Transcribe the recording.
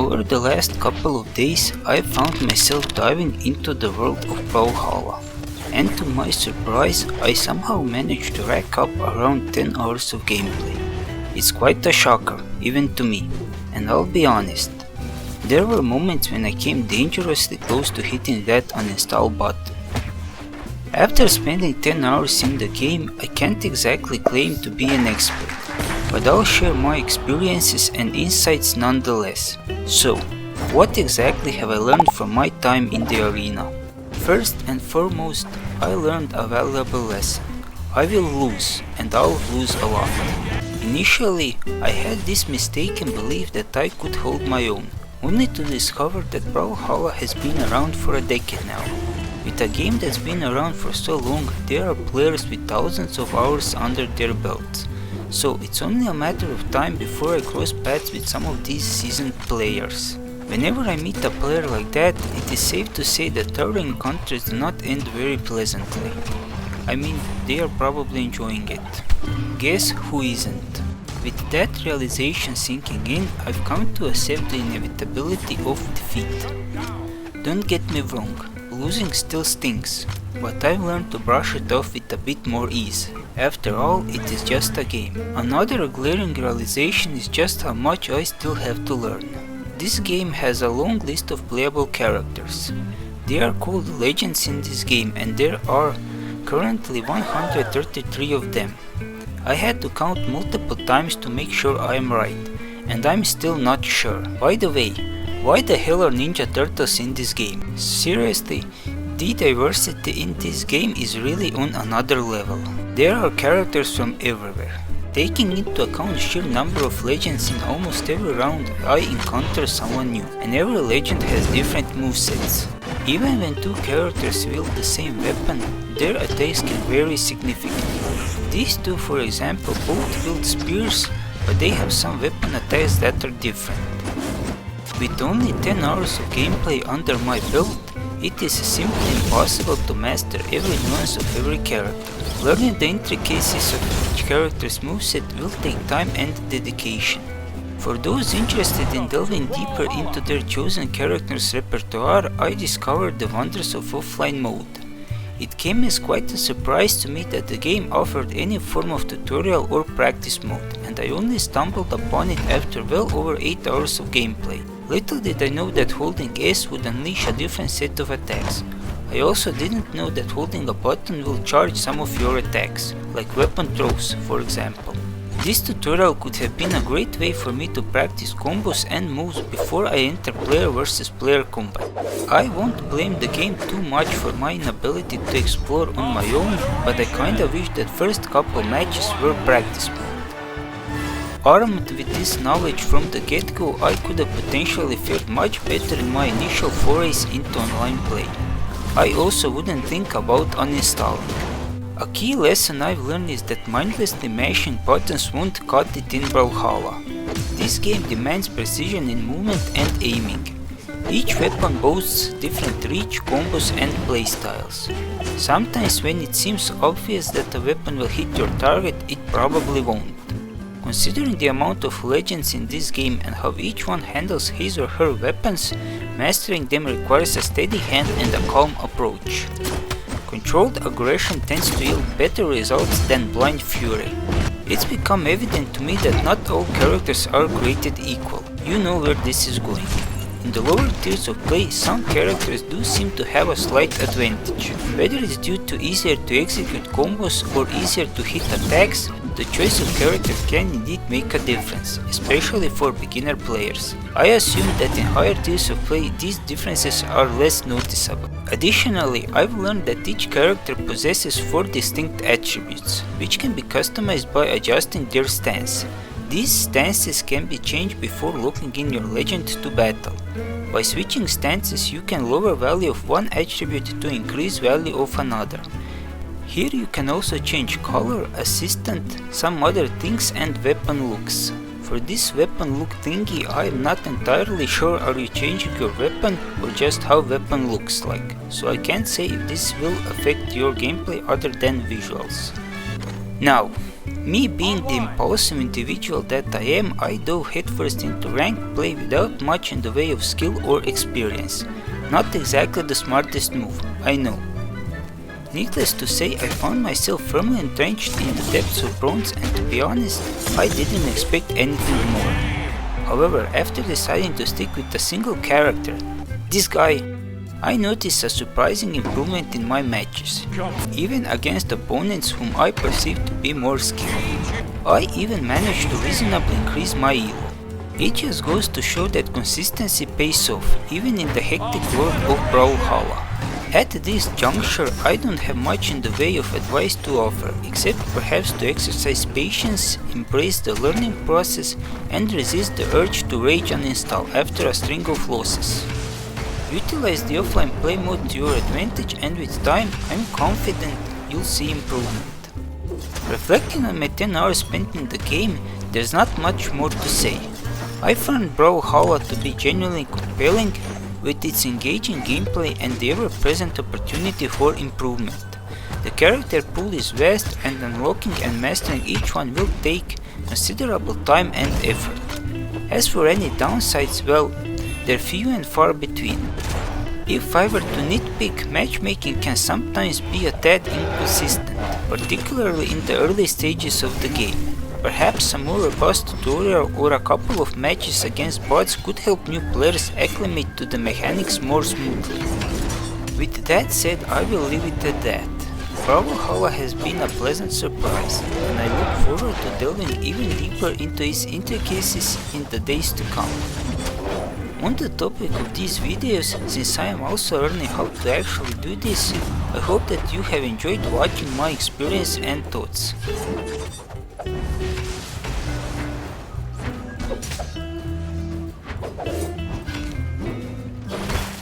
Over the last couple of days, I found myself diving into the world of BRAWLHALLA, and to my surprise, I somehow managed to rack up around 10 hours of gameplay. It's quite a shocker, even to me, and I'll be honest, there were moments when I came dangerously close to hitting that uninstall button. After spending 10 hours in the game, I can't exactly claim to be an expert, but I'll share my experiences and insights nonetheless. So, what exactly have I learned from my time in the arena? First and foremost, I learned a valuable lesson. I will lose, and I'll lose a lot. Initially, I had this mistaken belief that I could hold my own, only to discover that BRAWLHALLA has been around for a decade now. With a game that's been around for so long, there are players with thousands of hours under their belts. So it's only a matter of time before I cross paths with some of these seasoned players. Whenever I meet a player like that, it is safe to say that our encounters do not end very pleasantly. I mean, they are probably enjoying it. Guess who isn't? With that realization sinking in, I've come to accept the inevitability of defeat. Don't get me wrong, losing still stings, but I've learned to brush it off with a bit more ease. After all, it is just a game. Another glaring realization is just how much I still have to learn. This game has a long list of playable characters. They are called legends in this game, and there are currently 133 of them. I had to count multiple times to make sure I am right, and I'm still not sure. By the way, why the hell are Ninja Turtles in this game? Seriously, the diversity in this game is really on another level. There are characters from everywhere. Taking into account sheer number of legends, in almost every round I encounter someone new, and every legend has different movesets. Even when two characters wield the same weapon, their attacks can vary significantly. These two, for example, both wield spears, but they have some weapon attacks that are different. With only 10 hours of gameplay under my belt, it is simply impossible to master every nuance of every character. Learning the intricacies of each character's moveset will take time and dedication. For those interested in delving deeper into their chosen character's repertoire, I discovered the wonders of offline mode. It came as quite a surprise to me that the game offered any form of tutorial or practice mode, and I only stumbled upon it after well over 8 hours of gameplay. Little did I know that holding S would unleash a different set of attacks. I also didn't know that holding a button will charge some of your attacks, like weapon throws, for example. This tutorial could have been a great way for me to practice combos and moves before I enter player versus player combat. I won't blame the game too much for my inability to explore on my own, but I kinda wish that first couple matches were practice mode. Armed with this knowledge from the get-go, I could have potentially fared much better in my initial forays into online play. I also wouldn't think about uninstalling. A key lesson I've learned is that mindlessly mashing buttons won't cut it in BRAWLHALLA. This game demands precision in movement and aiming. Each weapon boasts different reach, combos and playstyles. Sometimes when it seems obvious that a weapon will hit your target, it probably won't. Considering the amount of legends in this game and how each one handles his or her weapons, mastering them requires a steady hand and a calm approach. Controlled aggression tends to yield better results than blind fury. It's become evident to me that not all characters are created equal. You know where this is going. In the lower tiers of play, some characters do seem to have a slight advantage. Whether it's due to easier to execute combos or easier to hit attacks, the choice of character can indeed make a difference, especially for beginner players. I assume that in higher tiers of play, these differences are less noticeable. Additionally, I've learned that each character possesses 4 distinct attributes, which can be customized by adjusting their stance. These stances can be changed before locking in your legend to battle. By switching stances, you can lower value of one attribute to increase value of another. Here you can also change color, assistant, some other things and weapon looks. For this weapon look thingy, I am not entirely sure are you changing your weapon or just how weapon looks like, so I can't say if this will affect your gameplay other than visuals. Now, Me being the impulsive individual that I am, I dove headfirst into ranked play without much in the way of skill or experience. Not exactly the smartest move, I know. Needless to say, I found myself firmly entrenched in the depths of bronze, and to be honest, I didn't expect anything more. However, after deciding to stick with a single character, this guy, I noticed a surprising improvement in my matches, even against opponents whom I perceived to be more skilled. I even managed to reasonably increase my elo. It just goes to show that consistency pays off, even in the hectic world of Brawlhalla. At this juncture, I don't have much in the way of advice to offer, except perhaps to exercise patience, embrace the learning process, and resist the urge to rage uninstall after a string of losses. Utilize the offline play mode to your advantage, and with time, I'm confident you'll see improvement. Reflecting on my 10 hours spent in the game, there's not much more to say. I found Brawlhalla to be genuinely compelling, with its engaging gameplay and the ever-present opportunity for improvement. The character pool is vast, and unlocking and mastering each one will take considerable time and effort. As for any downsides, well, they're few and far between. If I were to nitpick, matchmaking can sometimes be a tad inconsistent, particularly in the early stages of the game. Perhaps a more robust tutorial or a couple of matches against bots could help new players acclimate to the mechanics more smoothly. With that said, I will leave it at that. Brawlhalla has been a pleasant surprise, and I look forward to delving even deeper into its intricacies in the days to come. On the topic of these videos, since I am also learning how to actually do this, I hope that you have enjoyed watching my experience and thoughts.